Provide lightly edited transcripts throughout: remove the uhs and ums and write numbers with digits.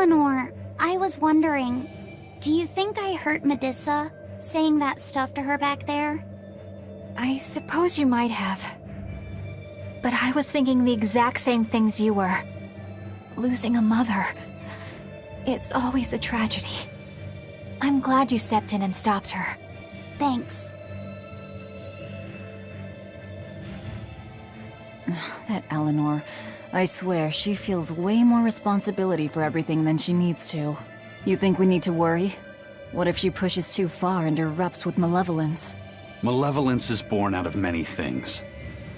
Eleanor, I was wondering, do you think I hurt Medissa, saying that stuff to her back there? I suppose you might have. But I was thinking the exact same things you were. Losing a mother. It's always a tragedy. I'm glad you stepped in and stopped her. Thanks. That Eleanor. I swear, she feels way more responsibility for everything than she needs to. You think we need to worry? What if she pushes too far and erupts with malevolence? Malevolence is born out of many things.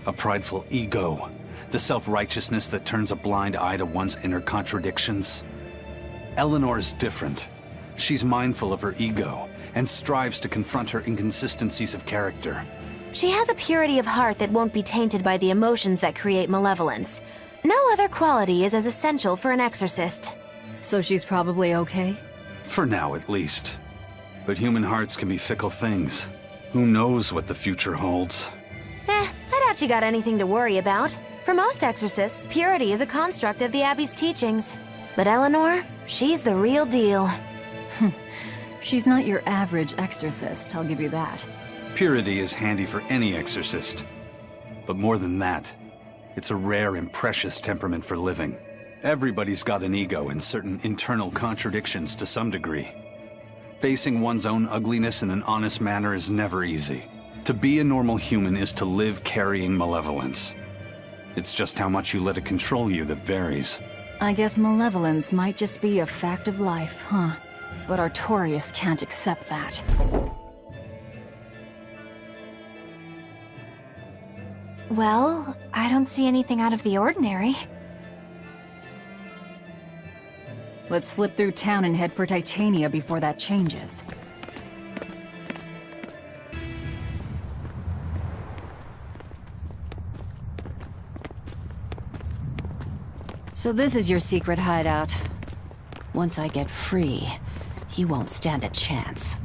A prideful ego, the self-righteousness that turns a blind eye to one's inner contradictions. Eleanor's different. She's mindful of her ego, and strives to confront her inconsistencies of character. She has a purity of heart that won't be tainted by the emotions that create malevolence. No other quality is as essential for an exorcist. So she's probably okay? For now, at least. But human hearts can be fickle things. Who knows what the future holds? I doubt you got anything to worry about. For most exorcists, purity is a construct of the Abbey's teachings. But Eleanor, she's the real deal. She's not your average exorcist, I'll give you that. Purity is handy for any exorcist. But more than that, it's a rare and precious temperament for living. Everybody's got an ego and certain internal contradictions to some degree. Facing one's own ugliness in an honest manner is never easy. To be a normal human is to live carrying malevolence. It's just how much you let it control you that varies. I guess malevolence might just be a fact of life, huh? But Artorias can't accept that. Well, I don't see anything out of the ordinary. Let's slip through town and head for Titania before that changes. So this is your secret hideout. Once I get free, he won't stand a chance.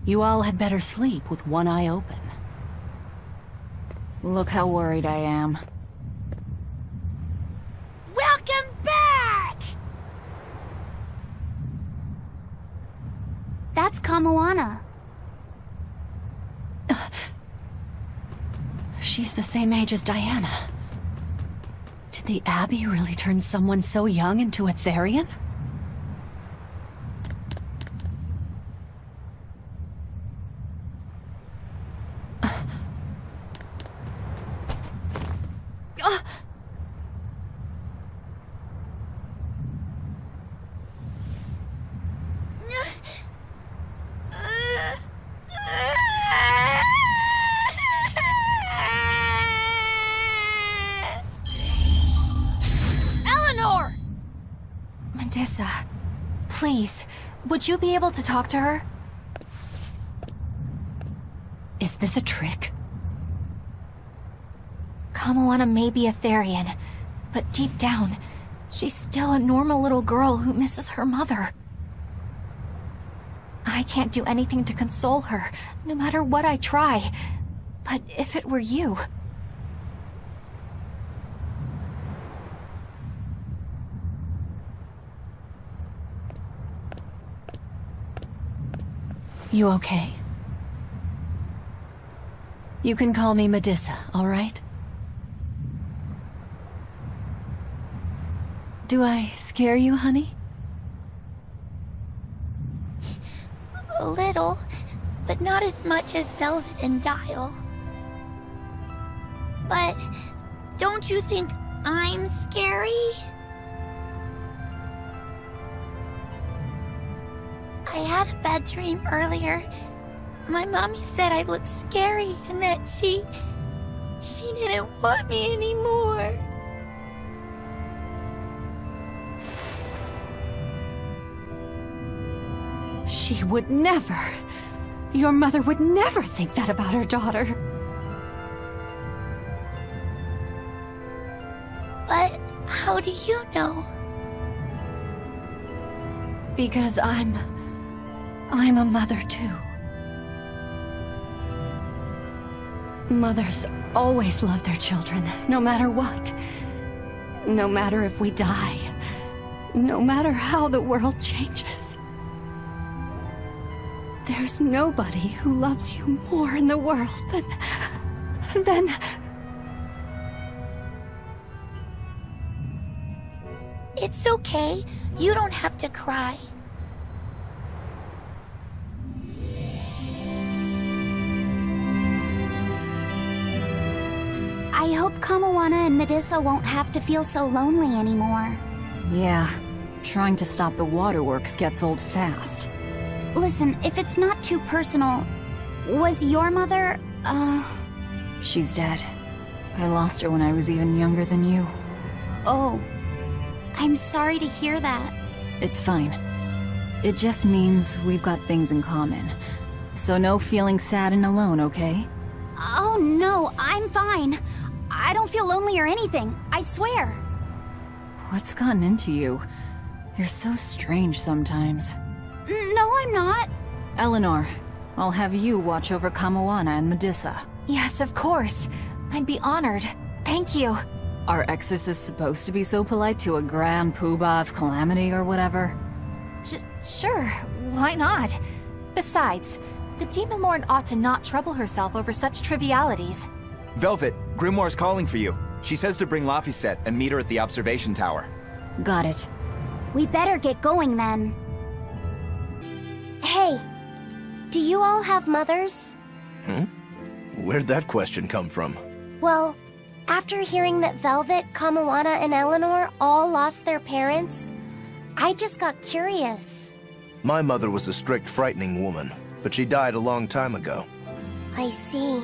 You all had better sleep with one eye open. Look how worried I am. Welcome back! That's Kamoana. She's the same age as Diana. Did the Abbey really turn someone so young into a Therian? Medissa, please, would you be able to talk to her? Is this a trick? Kamoana may be a Therian, but deep down, she's still a normal little girl who misses her mother. I can't do anything to console her, no matter what I try. But if it were you... You okay? You can call me Medissa, all right? Do I scare you, honey? A little, but not as much as Velvet and Dial. But don't you think I'm scary? I had a bad dream earlier. My mommy said I looked scary and that she didn't want me anymore. She would never. Your mother would never think that about her daughter. But how do you know? Because I'm a mother too. Mothers always love their children, no matter what. No matter if we die, No matter how the world changes, there's nobody who loves you more in the world than... It's okay. You don't have to cry. I hope Kamawana and Medissa won't have to feel so lonely anymore. Yeah, trying to stop the waterworks gets old fast. Listen, if it's not too personal, was your mother, She's dead. I lost her when I was even younger than you. Oh. I'm sorry to hear that. It's fine. It just means we've got things in common. So no feeling sad and alone, okay? Oh no, I'm fine. I don't feel lonely or anything, I swear. What's gotten into you? You're so strange sometimes. No, I'm not. Eleanor, I'll have you watch over Kamawana and Medissa. Yes, of course. I'd be honored. Thank you. Are exorcists supposed to be so polite to a grand poobah of calamity or whatever? Sure, why not? Besides, the Demon Lord ought to not trouble herself over such trivialities. Velvet, Grimoire's calling for you. She says to bring Laphicet and meet her at the observation tower. Got it. We better get going then. Hey, do you all have mothers? Where'd that question come from? Well, after hearing that Velvet, Kamawana, and Eleanor all lost their parents, I just got curious. My mother was a strict, frightening woman, but she died a long time ago. I see.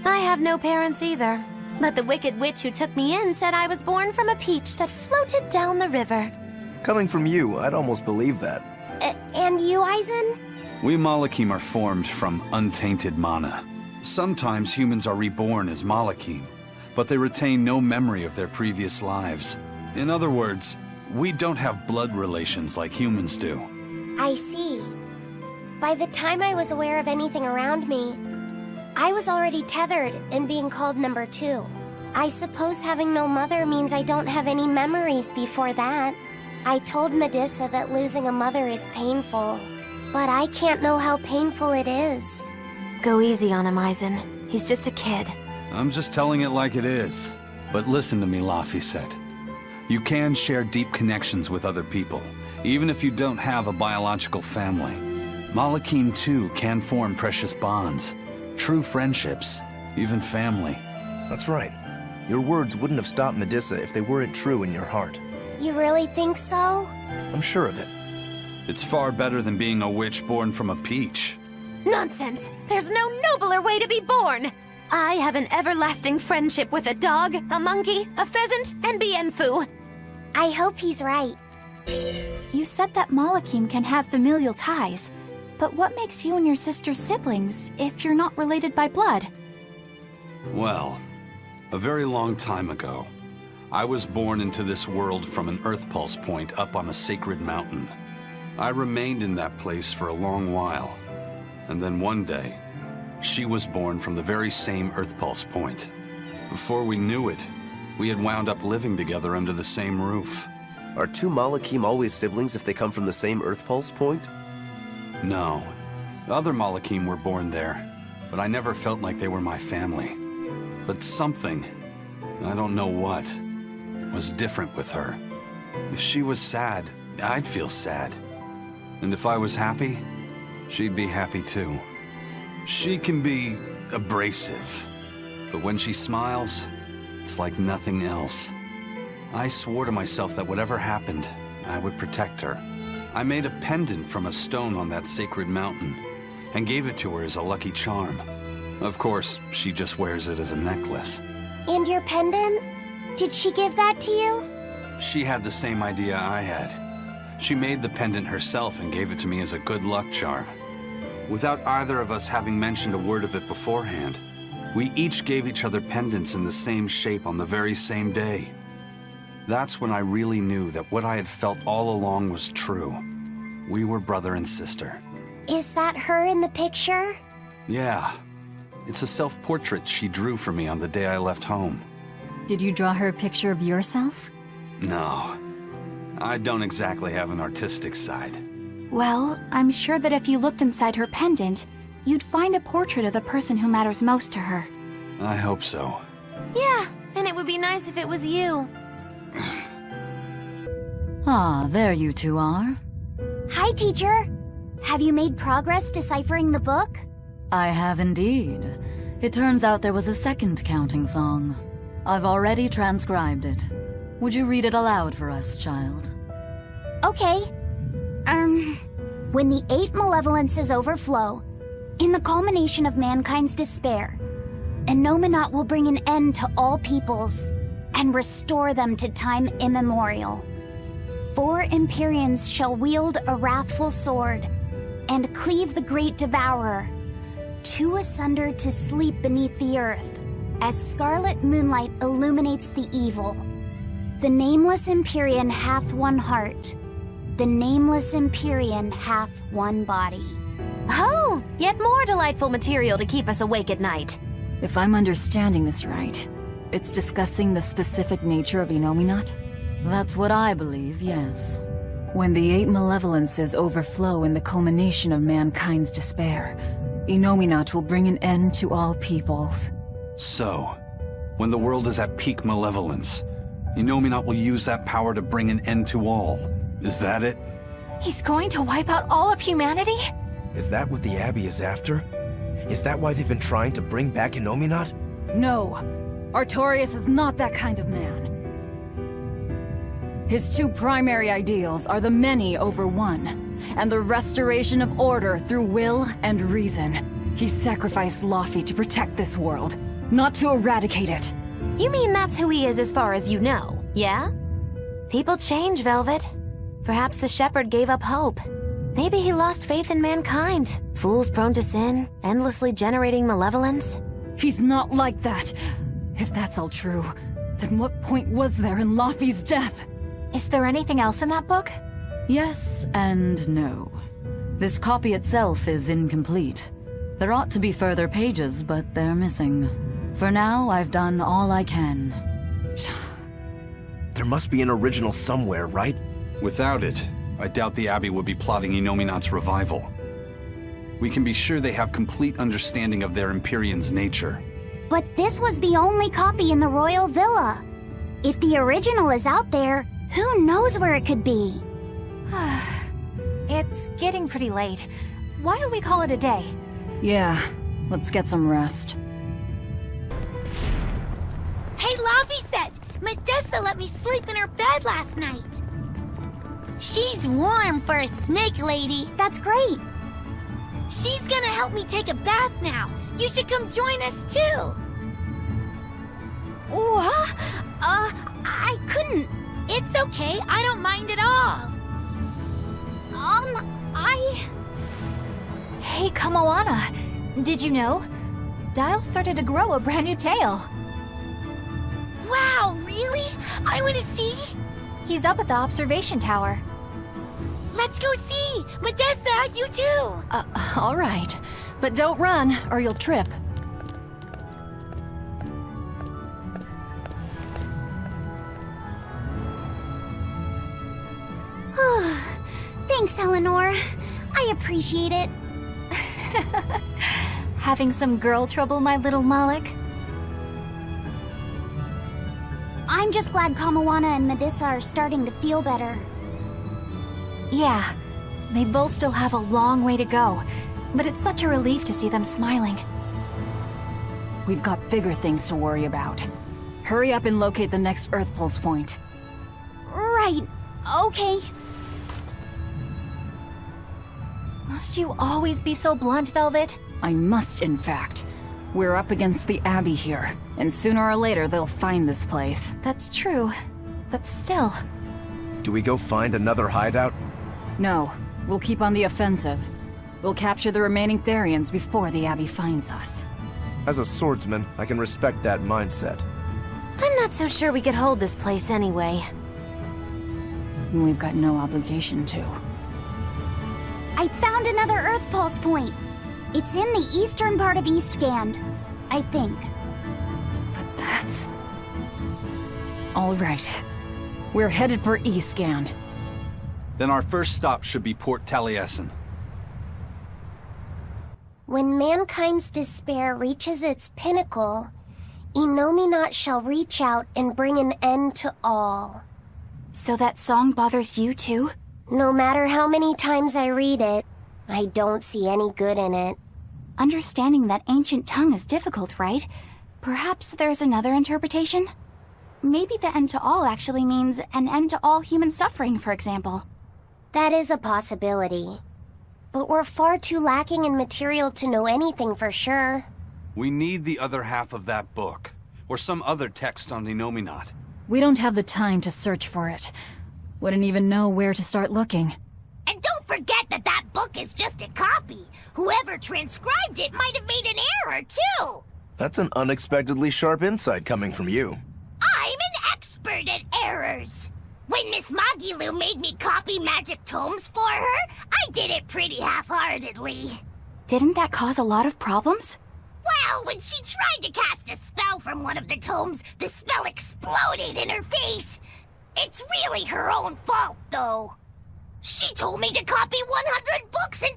I have no parents either. But the wicked witch who took me in said I was born from a peach that floated down the river. Coming from you, I'd almost believe that. And you, Aizen? We Malakim are formed from untainted mana. Sometimes humans are reborn as Malakim, but they retain no memory of their previous lives. In other words, we don't have blood relations like humans do. I see. By the time I was aware of anything around me, I was already tethered and being called number 2. I suppose having no mother means I don't have any memories before that. I told Medissa that losing a mother is painful, but I can't know how painful it is. Go easy on him, Aizen. He's just a kid. I'm just telling it like it is. But listen to me, Laphicet. You can share deep connections with other people, even if you don't have a biological family. Malakim, too, can form precious bonds. True friendships, even family. That's right. Your words wouldn't have stopped Medissa if they weren't true in your heart. You really think so? I'm sure of it. It's far better than being a witch born from a peach. Nonsense! There's no nobler way to be born! I have an everlasting friendship with a dog, a monkey, a pheasant, and Bienfu. I hope he's right. You said that Malakim can have familial ties, but what makes you and your sister siblings if you're not related by blood? Well, a very long time ago, I was born into this world from an Earth Pulse point up on a sacred mountain. I remained in that place for a long while, and then one day, she was born from the very same Earth Pulse point. Before we knew it, we had wound up living together under the same roof. Are 2 Malakim always siblings if they come from the same Earth Pulse point? No. The other Malakim were born there, but I never felt like they were my family. But something, I don't know what, was different with her. If she was sad, I'd feel sad. And if I was happy, she'd be happy too. She can be abrasive, but when she smiles, it's like nothing else. I swore to myself that whatever happened, I would protect her. I made a pendant from a stone on that sacred mountain, and gave it to her as a lucky charm. Of course, she just wears it as a necklace. And your pendant? Did she give that to you? She had the same idea I had. She made the pendant herself and gave it to me as a good luck charm. Without either of us having mentioned a word of it beforehand, we each gave each other pendants in the same shape on the very same day. That's when I really knew that what I had felt all along was true. We were brother and sister. Is that her in the picture? Yeah. It's a self-portrait she drew for me on the day I left home. Did you draw her a picture of yourself? No. I don't exactly have an artistic side. Well, I'm sure that if you looked inside her pendant, you'd find a portrait of the person who matters most to her. I hope so. Yeah, and it would be nice if it was you. Ah, there you two are. Hi, teacher. Have you made progress deciphering the book? I have indeed. It turns out there was a second counting song. I've already transcribed it. Would you read it aloud for us, child? Okay. When the 8 malevolences overflow, in the culmination of mankind's despair, Innominat will bring an end to all peoples and restore them to time immemorial. 4 Empyreans shall wield a wrathful sword and cleave the great devourer, 2 asunder to sleep beneath the earth, as scarlet moonlight illuminates the evil. The nameless Empyrean hath one heart. The nameless Empyrean hath one body. Oh, yet more delightful material to keep us awake at night. If I'm understanding this right, it's discussing the specific nature of Innominat? That's what I believe, yes. When the 8 malevolences overflow in the culmination of mankind's despair, Innominat will bring an end to all peoples. So, when the world is at peak malevolence, Innominat will use that power to bring an end to all. Is that it? He's going to wipe out all of humanity? Is that what the Abbey is after? Is that why they've been trying to bring back Innominat? No, Artorias is not that kind of man. His 2 primary ideals are the many over one, and the restoration of order through will and reason. He sacrificed Laufey to protect this world, not to eradicate it. You mean that's who he is as far as you know, yeah? People change, Velvet. Perhaps the shepherd gave up hope. Maybe he lost faith in mankind. Fools prone to sin, endlessly generating malevolence. He's not like that. If that's all true, then what point was there in Laufey's death? Is there anything else in that book? Yes and no. This copy itself is incomplete. There ought to be further pages, but they're missing. For now, I've done all I can. There must be an original somewhere, right? Without it, I doubt the Abbey would be plotting Innominat's revival. We can be sure they have complete understanding of their Empyrean's nature. But this was the only copy in the royal villa. If the original is out there, who knows where it could be? It's getting pretty late. Why don't we call it a day? Yeah, let's get some rest. Hey, Laufey, Medissa let me sleep in her bed last night. She's warm for a snake lady. That's great. She's gonna help me take a bath now. You should come join us too. What? I couldn't. It's okay, I don't mind at all. Hey, Kamoana. Did you know? Dial started to grow a brand new tail. Wow, really? I wanna see. He's up at the observation tower. Let's go see! Medissa, you too! All right. But don't run, or you'll trip. Thanks, Eleanor. I appreciate it. Having some girl trouble, my little Malik? I'm just glad Kamoana and Medissa are starting to feel better. Yeah, they both still have a long way to go, but it's such a relief to see them smiling. We've got bigger things to worry about. Hurry up and locate the next Earth Pulse point. Right. Okay. Must you always be so blunt, Velvet? I must, in fact. We're up against the Abbey here, and sooner or later they'll find this place. That's true, but still. Do we go find another hideout? No, we'll keep on the offensive. We'll capture the remaining Therians before the Abbey finds us. As a swordsman, I can respect that mindset. I'm not so sure we could hold this place anyway. We've got no obligation to. I found another Earth Pulse point. It's in the eastern part of Eastgand, I think. But that's... All right. We're headed for Eastgand. Then our first stop should be Port Taliesin. When mankind's despair reaches its pinnacle, Innominat shall reach out and bring an end to all. So that song bothers you too? No matter how many times I read it, I don't see any good in it. Understanding that ancient tongue is difficult, right? Perhaps there's another interpretation? Maybe the end to all actually means an end to all human suffering, for example. That is a possibility. But we're far too lacking in material to know anything for sure. We need the other half of that book, or some other text on Innominat. We don't have the time to search for it. Wouldn't even know where to start looking. And don't forget that that book is just a copy. Whoever transcribed it might have made an error, too. That's an unexpectedly sharp insight coming from you. I'm an expert at errors. When Miss Magilu made me copy magic tomes for her, I did it pretty half-heartedly. Didn't that cause a lot of problems? Well, when she tried to cast a spell from one of the tomes, the spell exploded in her face. It's really her own fault, though. She told me to copy 100 books in 3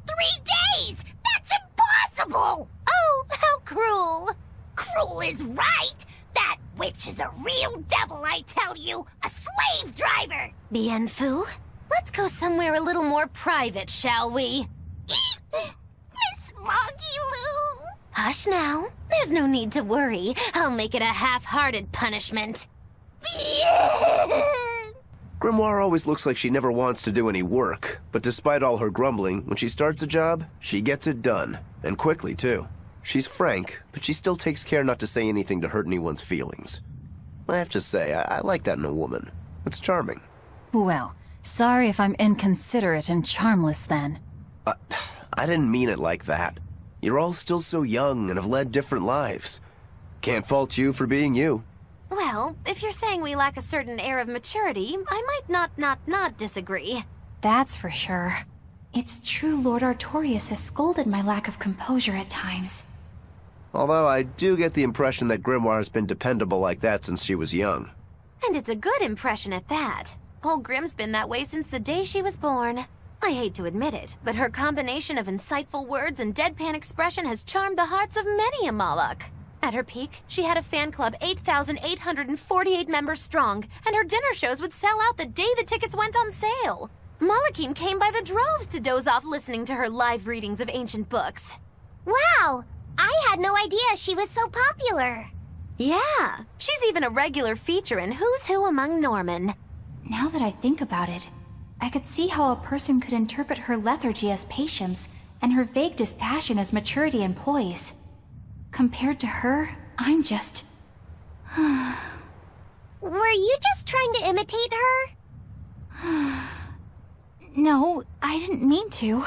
days! That's impossible! Oh, how cruel! Cruel is right! That witch is a real devil, I tell you! A slave driver! Bien Phu, let's go somewhere a little more private, shall we? Miss Magilu! Hush now. There's no need to worry. I'll make it a half-hearted punishment. Grimoire always looks like she never wants to do any work, but despite all her grumbling, when she starts a job, she gets it done. And quickly, too. She's frank, but she still takes care not to say anything to hurt anyone's feelings. I have to say, I like that in a woman. It's charming. Well, sorry if I'm inconsiderate and charmless then. I didn't mean it like that. You're all still so young and have led different lives. Can't fault you for being you. Well, if you're saying we lack a certain air of maturity, I might not disagree. That's for sure. It's true Lord Artorius has scolded my lack of composure at times. Although I do get the impression that Grimoire has been dependable like that since she was young. And it's a good impression at that. Old Grim's been that way since the day she was born. I hate to admit it, but her combination of insightful words and deadpan expression has charmed the hearts of many a Moloch. At her peak, she had a fan club 8,848 members strong, and her dinner shows would sell out the day the tickets went on sale. Molochim came by the droves to doze off listening to her live readings of ancient books. Wow! I had no idea she was so popular. Yeah, she's even a regular feature in Who's Who Among Norman. Now that I think about it, I could see how a person could interpret her lethargy as patience and her vague dispassion as maturity and poise. Compared to her, I'm just... Were you just trying to imitate her? No, I didn't mean to.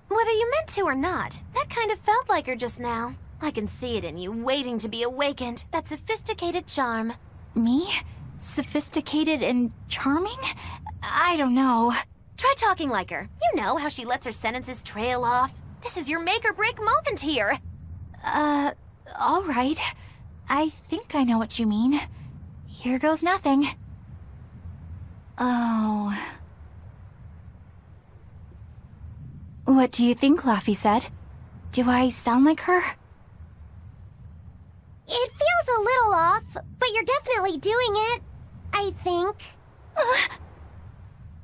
Whether you meant to or not, that kind of felt like her just now. I can see it in you, waiting to be awakened, that sophisticated charm. Me? Sophisticated and charming? I don't know. Try talking like her. You know how she lets her sentences trail off. This is your make-or-break moment here. All right. I think I know what you mean. Here goes nothing. Oh... What do you think, Laphicet? Do I sound like her? It feels a little off, but you're definitely doing it. I think.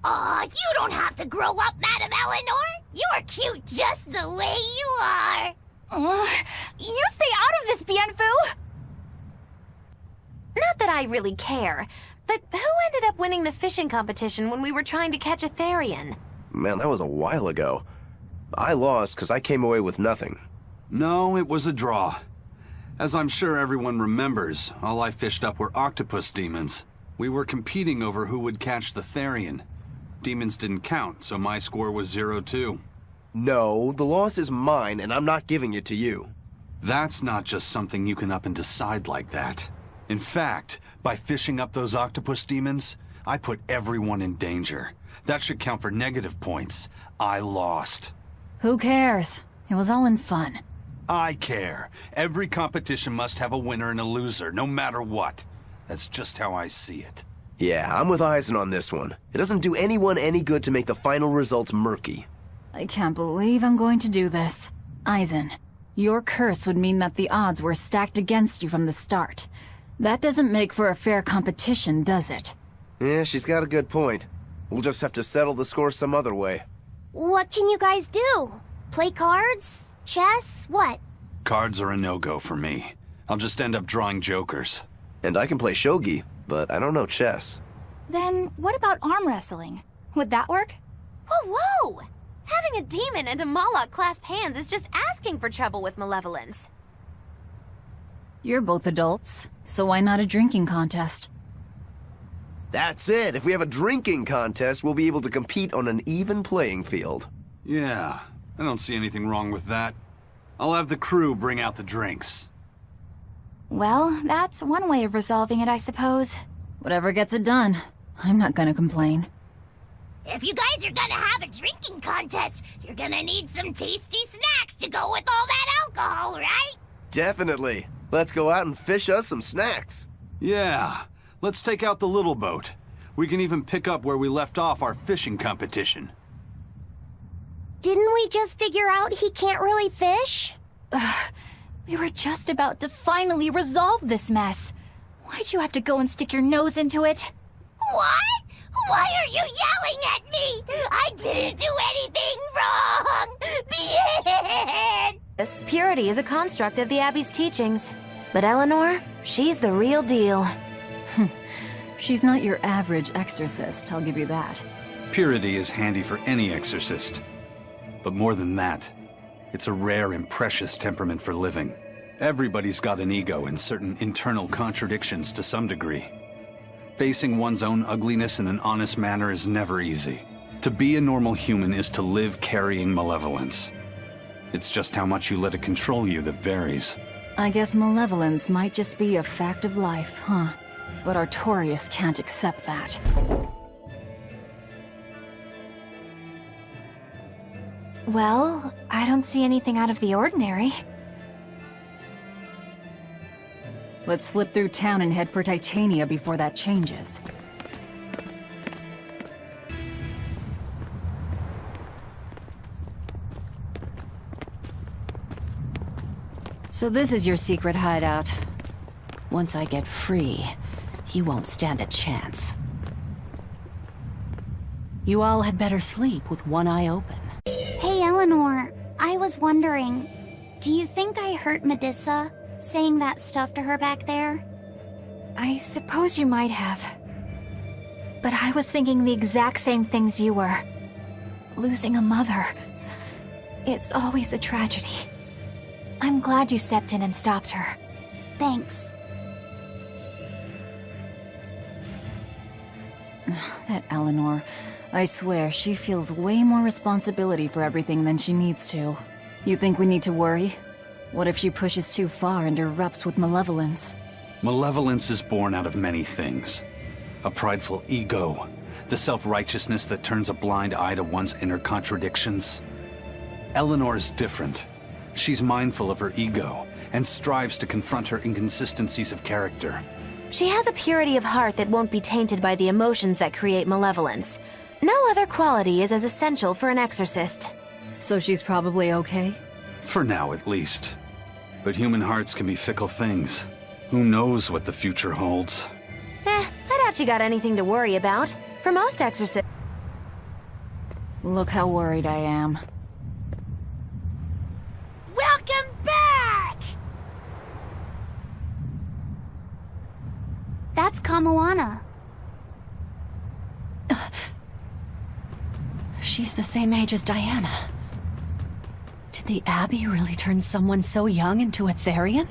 Aw, you don't have to grow up, Madam Eleanor. You're cute just the way you are. You stay out of this, Bien Phu! Not that I really care, but who ended up winning the fishing competition when we were trying to catch a Therian? Man, that was a while ago. I lost because I came away with nothing. No, it was a draw. As I'm sure everyone remembers, all I fished up were octopus demons. We were competing over who would catch the Therian. Demons didn't count, so my score was 0-2. No, the loss is mine, and I'm not giving it to you. That's not just something you can up and decide like that. In fact, by fishing up those octopus demons, I put everyone in danger. That should count for negative points. I lost. Who cares? It was all in fun. I care. Every competition must have a winner and a loser, no matter what. That's just how I see it. Yeah, I'm with Eisen on this one. It doesn't do anyone any good to make the final results murky. I can't believe I'm going to do this. Eisen, your curse would mean that the odds were stacked against you from the start. That doesn't make for a fair competition, does it? Yeah, she's got a good point. We'll just have to settle the score some other way. What can you guys do? Play cards? Chess? What? Cards are a no-go for me. I'll just end up drawing jokers. And I can play shogi, but I don't know chess. Then what about arm wrestling? Would that work? Whoa, whoa! Having a demon and a Moloch clasp hands is just asking for trouble with malevolence. You're both adults, so why not a drinking contest? That's it! If we have a drinking contest, we'll be able to compete on an even playing field. Yeah, I don't see anything wrong with that. I'll have the crew bring out the drinks. Well, that's one way of resolving it, I suppose. Whatever gets it done. I'm not gonna complain. If you guys are gonna have a drinking contest, you're gonna need some tasty snacks to go with all that alcohol, right? Definitely. Let's go out and fish us some snacks. Yeah, let's take out the little boat. We can even pick up where we left off our fishing competition. Didn't we just figure out he can't really fish? We were just about to finally resolve this mess. Why'd you have to go and stick your nose into it? What? Why are you yelling at me? I didn't do anything wrong! This purity is a construct of the Abbey's teachings. But Eleanor, she's the real deal. She's not your average exorcist, I'll give you that. Purity is handy for any exorcist. But more than that, it's a rare and precious temperament for living. Everybody's got an ego and certain internal contradictions to some degree. Facing one's own ugliness in an honest manner is never easy. To be a normal human is to live carrying malevolence. It's just how much you let it control you that varies. I guess malevolence might just be a fact of life, huh? But Artorias can't accept that. Well, I don't see anything out of the ordinary. Let's slip through town and head for Titania before that changes. So this is your secret hideout. Once I get free, he won't stand a chance. You all had better sleep with one eye open. Hey, Eleanor. I was wondering, do you think I hurt Medissa, saying that stuff to her back there? I suppose you might have. But I was thinking the exact same things you were. Losing a mother. It's always a tragedy. I'm glad you stepped in and stopped her. Thanks. That Eleanor, I swear she feels way more responsibility for everything than she needs to. You think we need to worry? What if she pushes too far and erupts with malevolence? Malevolence is born out of many things. A prideful ego, the self-righteousness that turns a blind eye to one's inner contradictions. Eleanor is different. She's mindful of her ego and strives to confront her inconsistencies of character. She has a purity of heart that won't be tainted by the emotions that create malevolence. No other quality is as essential for an exorcist. So she's probably okay? For now, at least. But human hearts can be fickle things. Who knows what the future holds? I doubt you got anything to worry about. For most exorcists... Look how worried I am. Welcome back! That's Kamoana. She's the same age as Diana. Did the Abbey really turn someone so young into a Therian?